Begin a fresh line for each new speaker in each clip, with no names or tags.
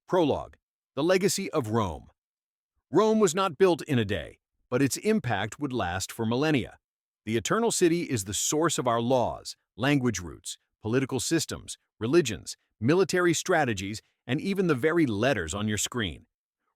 Prologue: The Legacy of Rome. Rome was not built in a day, but its impact would last for millennia. The Eternal City is the source of our laws, language roots, political systems, religions, military strategies, and even the very letters on your screen.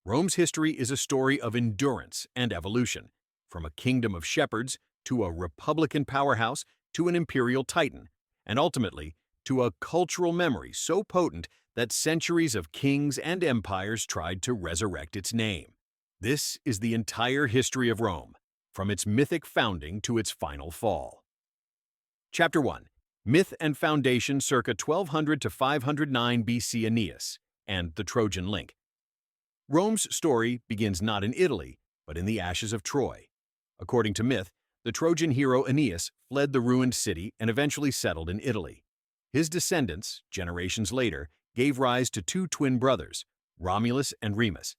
Rome's history is a story of endurance and evolution, from a kingdom of shepherds to a republican powerhouse to an imperial titan, and ultimately to a cultural memory so potent that centuries of kings and empires tried to resurrect its name. This is the entire history of Rome, from its mythic founding to its final fall. Chapter 1. Myth and Foundation circa 1200 to 509 BC Aeneas, and the Trojan Link. Rome's story begins not in Italy, but in the ashes of Troy. According to myth, the Trojan hero Aeneas fled the ruined city and eventually settled in Italy. His descendants, generations later, gave rise to two twin brothers, Romulus and Remus.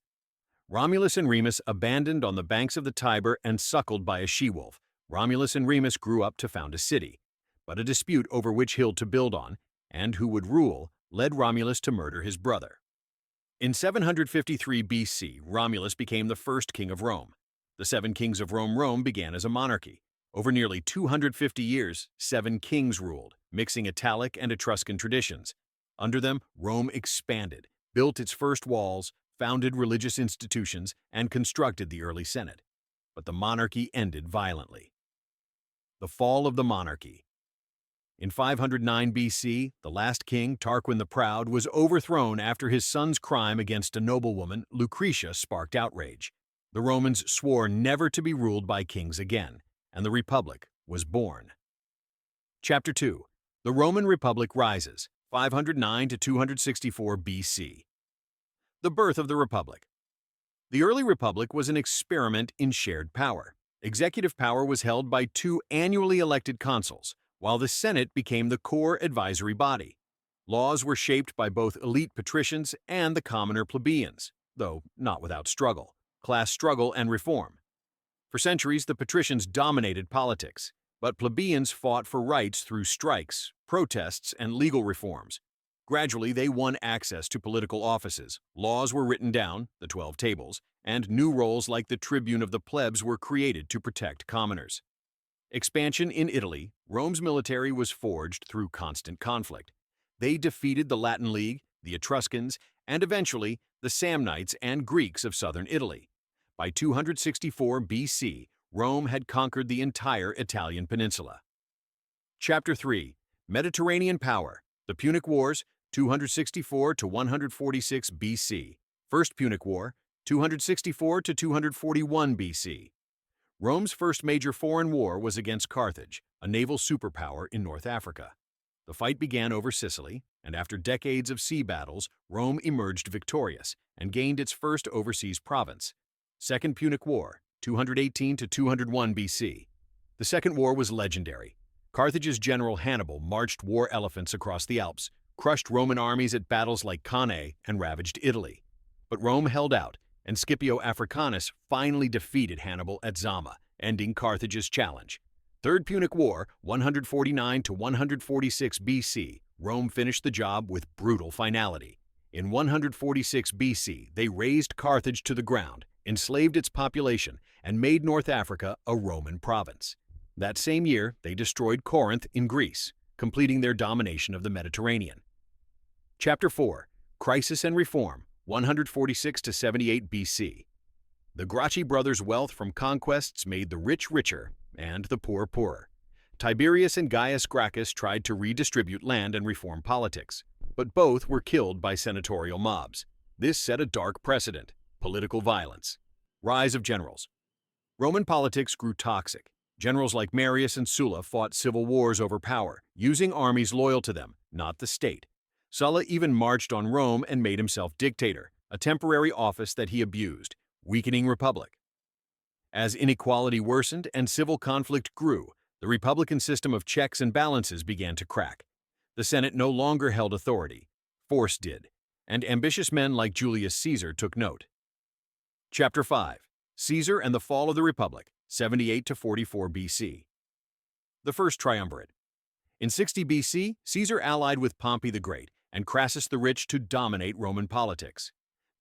Romulus and Remus abandoned on the banks of the Tiber and suckled by a she-wolf. Romulus and Remus grew up to found a city, but a dispute over which hill to build on and who would rule led Romulus to murder his brother. In 753 BC, Romulus became the first king of Rome. The seven kings of Rome began as a monarchy. Over nearly 250 years, 7 kings ruled, mixing Italic and Etruscan traditions. Under them, Rome expanded, built its first walls, founded religious institutions, and constructed the early Senate. But the monarchy ended violently. The fall of the monarchy. In 509 BC, the last king, Tarquin the Proud, was overthrown after his son's crime against a noblewoman, Lucretia, sparked outrage. The Romans swore never to be ruled by kings again, and the Republic was born. Chapter 2. The Roman Republic rises, 509 to 264 BC. The birth of the Republic. The early Republic was an experiment in shared power. Executive power was held by 2 annually elected consuls, while the Senate became the core advisory body. Laws were shaped by both elite patricians and the commoner plebeians, though not without struggle, class struggle, and reform. For centuries, the patricians dominated politics, but plebeians fought for rights through strikes, protests, and legal reforms. Gradually, they won access to political offices, laws were written down, the 12 Tables, and new roles like the tribune of the plebs were created to protect commoners. Expansion in Italy. Rome's military was forged through constant conflict. They defeated the Latin League, the Etruscans, and eventually the Samnites and Greeks of southern Italy. By 264 BC, Rome had conquered the entire Italian peninsula. Chapter 3. Mediterranean Power. The Punic Wars, 264 to 146 BC. First Punic War, 264 to 241 BC. Rome's first major foreign war was against Carthage, a naval superpower in North Africa. The fight began over Sicily, and after decades of sea battles, Rome emerged victorious and gained its first overseas province. Second Punic War, 218 to 201 BC. The Second War was legendary. Carthage's general Hannibal marched war elephants across the Alps, crushed Roman armies at battles like Cannae, and ravaged Italy. But Rome held out, and Scipio Africanus finally defeated Hannibal at Zama, ending Carthage's challenge. Third Punic War, 149 to 146 BC, Rome finished the job with brutal finality. In 146 BC, they razed Carthage to the ground, enslaved its population, and made North Africa a Roman province. That same year, they destroyed Corinth in Greece, completing their domination of the Mediterranean. Chapter 4. Crisis and Reform, 146 to 78 BC. The Gracchi brothers' wealth from conquests made the rich richer and the poor poorer. Tiberius and Gaius Gracchus tried to redistribute land and reform politics, but both were killed by senatorial mobs. This set a dark precedent: political violence. Rise of generals. Roman politics grew toxic. Generals like Marius and Sulla fought civil wars over power, using armies loyal to them, not the state. Sulla even marched on Rome and made himself dictator, a temporary office that he abused, weakening republic. As inequality worsened and civil conflict grew, the republican system of checks and balances began to crack. The Senate no longer held authority. Force did, and ambitious men like Julius Caesar took note. Chapter 5. Caesar and the Fall of the Republic, 78 to 44 BC. The First Triumvirate. In 60 BC, Caesar allied with Pompey the Great and Crassus the Rich to dominate Roman politics.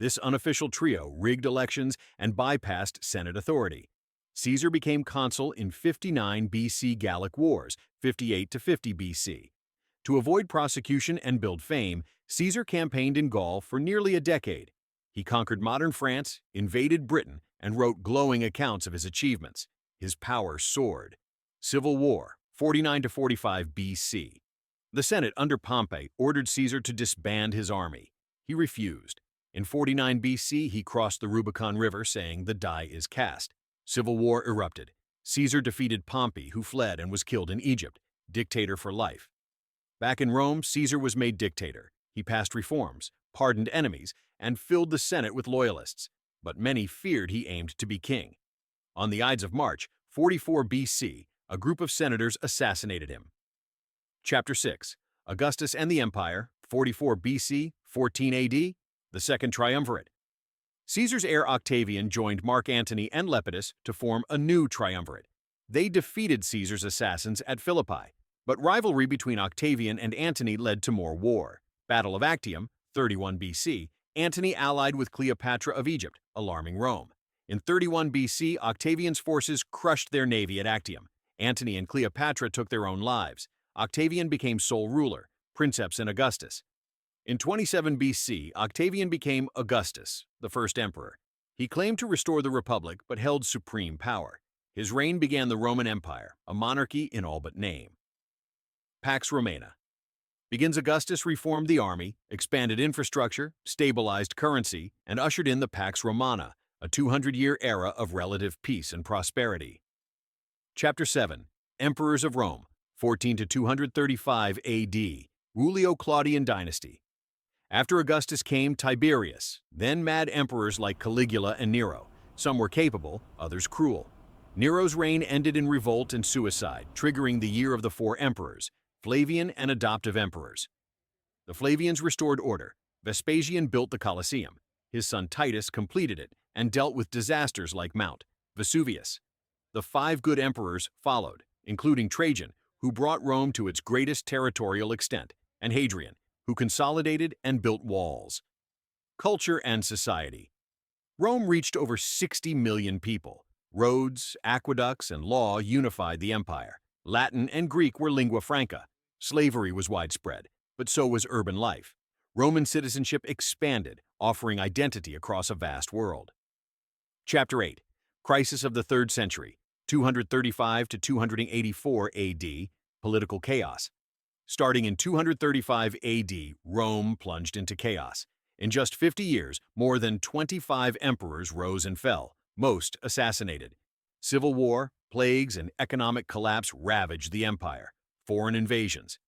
This unofficial trio rigged elections and bypassed Senate authority. Caesar became consul in 59 BC Gallic Wars, 58 to 50 BC. To avoid prosecution and build fame, Caesar campaigned in Gaul for nearly a decade. He conquered modern France, invaded Britain, and wrote glowing accounts of his achievements. His power soared. Civil War, 49 to 45 BC. The Senate under Pompey ordered Caesar to disband his army. He refused. In 49 BC, he crossed the Rubicon River, saying, "The die is cast." Civil war erupted. Caesar defeated Pompey, who fled and was killed in Egypt, dictator for life. Back in Rome, Caesar was made dictator. He passed reforms, pardoned enemies, and filled the Senate with loyalists. But many feared he aimed to be king. On the Ides of March, 44 BC, a group of senators assassinated him. Chapter 6. Augustus and the Empire, 44 BC, 14 AD, the Second Triumvirate. Caesar's heir Octavian joined Mark Antony and Lepidus to form a new triumvirate. They defeated Caesar's assassins at Philippi, but rivalry between Octavian and Antony led to more war. Battle of Actium, 31 BC, Antony allied with Cleopatra of Egypt, alarming Rome. In 31 BC, Octavian's forces crushed their navy at Actium. Antony and Cleopatra took their own lives. Octavian became sole ruler, princeps and Augustus. In 27 BC, Octavian became Augustus, the first emperor. He claimed to restore the republic but held supreme power. His reign began the Roman Empire, a monarchy in all but name. Pax Romana. Begins Augustus reformed the army, expanded infrastructure, stabilized currency, and ushered in the Pax Romana, a 200-year era of relative peace and prosperity. Chapter 7. Emperors of Rome, 14 to 235 AD, Julio-Claudian dynasty. After Augustus came Tiberius, then mad emperors like Caligula and Nero. Some were capable, others cruel. Nero's reign ended in revolt and suicide, triggering the year of the four emperors, Flavian and adoptive emperors. The Flavians restored order. Vespasian built the Colosseum. His son Titus completed it and dealt with disasters like Mount Vesuvius. The five good emperors followed, including Trajan, who brought Rome to its greatest territorial extent, and Hadrian, who consolidated and built walls. Culture and society. Rome reached over 60 million people. Roads, aqueducts, and law unified the empire. Latin and Greek were lingua franca. Slavery was widespread, but so was urban life. Roman citizenship expanded, offering identity across a vast world. Chapter 8. Crisis of the 3rd century, 235 to 284 AD, political chaos. Starting in 235 AD, Rome plunged into chaos. In just 50 years, more than 25 emperors rose and fell, most assassinated. Civil war, plagues, and economic collapse ravaged the empire. Foreign invasions.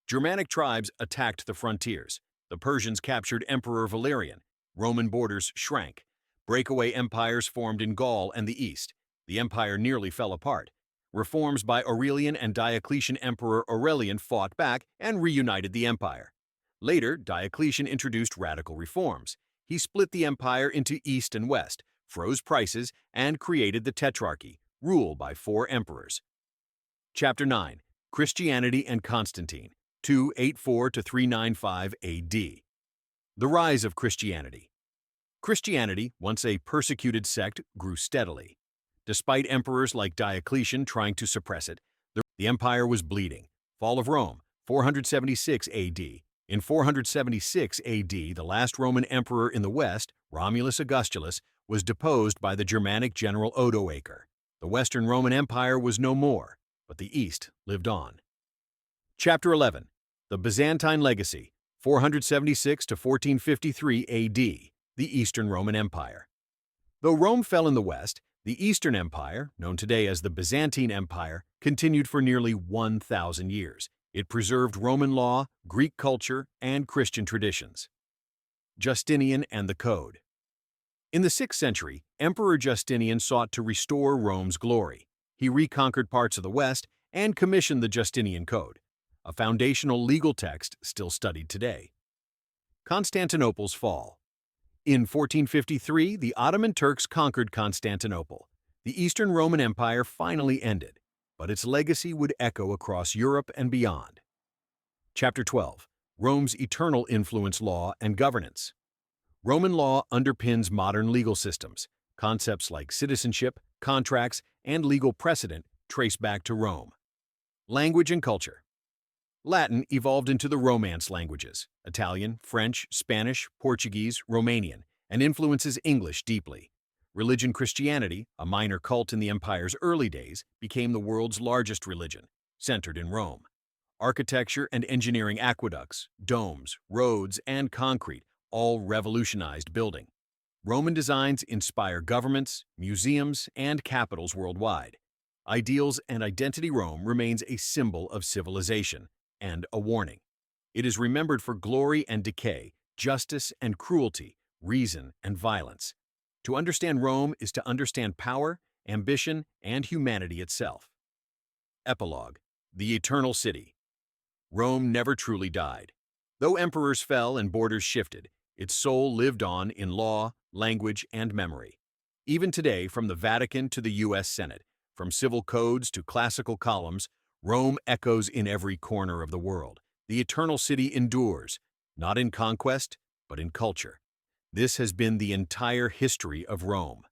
Germanic tribes attacked the frontiers. The Persians captured Emperor Valerian. Roman borders shrank. Breakaway empires formed in Gaul and the East. The empire nearly fell apart. Reforms by Aurelian and Diocletian Emperor Aurelian fought back and reunited the empire. Later, Diocletian introduced radical reforms. He split the empire into East and West, froze prices, and created the Tetrarchy, rule by 4 emperors. Chapter 9. Christianity and Constantine, 284 to 395 AD. The rise of Christianity. Christianity, once a persecuted sect, grew steadily. Despite emperors like Diocletian trying to suppress it, the empire was bleeding. Fall of Rome, 476 AD. In 476 AD, the last Roman emperor in the West, Romulus Augustulus, was deposed by the Germanic general Odoacer. The Western Roman Empire was no more, but the East lived on. Chapter 11. The Byzantine Legacy, 476 to 1453 AD, the Eastern Roman Empire. Though Rome fell in the West, the Eastern Empire, known today as the Byzantine Empire, continued for nearly 1,000 years. It preserved Roman law, Greek culture, and Christian traditions. Justinian and the Code. In the 6th century, Emperor Justinian sought to restore Rome's glory. He reconquered parts of the West and commissioned the Justinian Code, a foundational legal text still studied today. Constantinople's fall. In 1453, the Ottoman Turks conquered Constantinople. The Eastern Roman Empire finally ended, but its legacy would echo across Europe and beyond. Chapter 12. Rome's eternal influence, law, and governance. Roman law underpins modern legal systems. Concepts like citizenship, contracts, and legal precedent trace back to Rome. Language and culture. Latin evolved into the Romance languages, Italian, French, Spanish, Portuguese, Romanian, and influences English deeply. Religion Christianity, a minor cult in the empire's early days, became the world's largest religion, centered in Rome. Architecture and engineering aqueducts, domes, roads, and concrete all revolutionized building. Roman designs inspire governments, museums, and capitals worldwide. Ideals and identity Rome remains a symbol of civilization and a warning. It is remembered for glory and decay, justice and cruelty, reason and violence. To understand Rome is to understand power, ambition, and humanity itself. Epilogue. The Eternal City. Rome never truly died. Though emperors fell and borders shifted, its soul lived on in law, language, and memory. Even today, from the Vatican to the U.S. Senate, from civil codes to classical columns, Rome echoes in every corner of the world. The Eternal City endures, not in conquest, but in culture. This has been the entire history of Rome.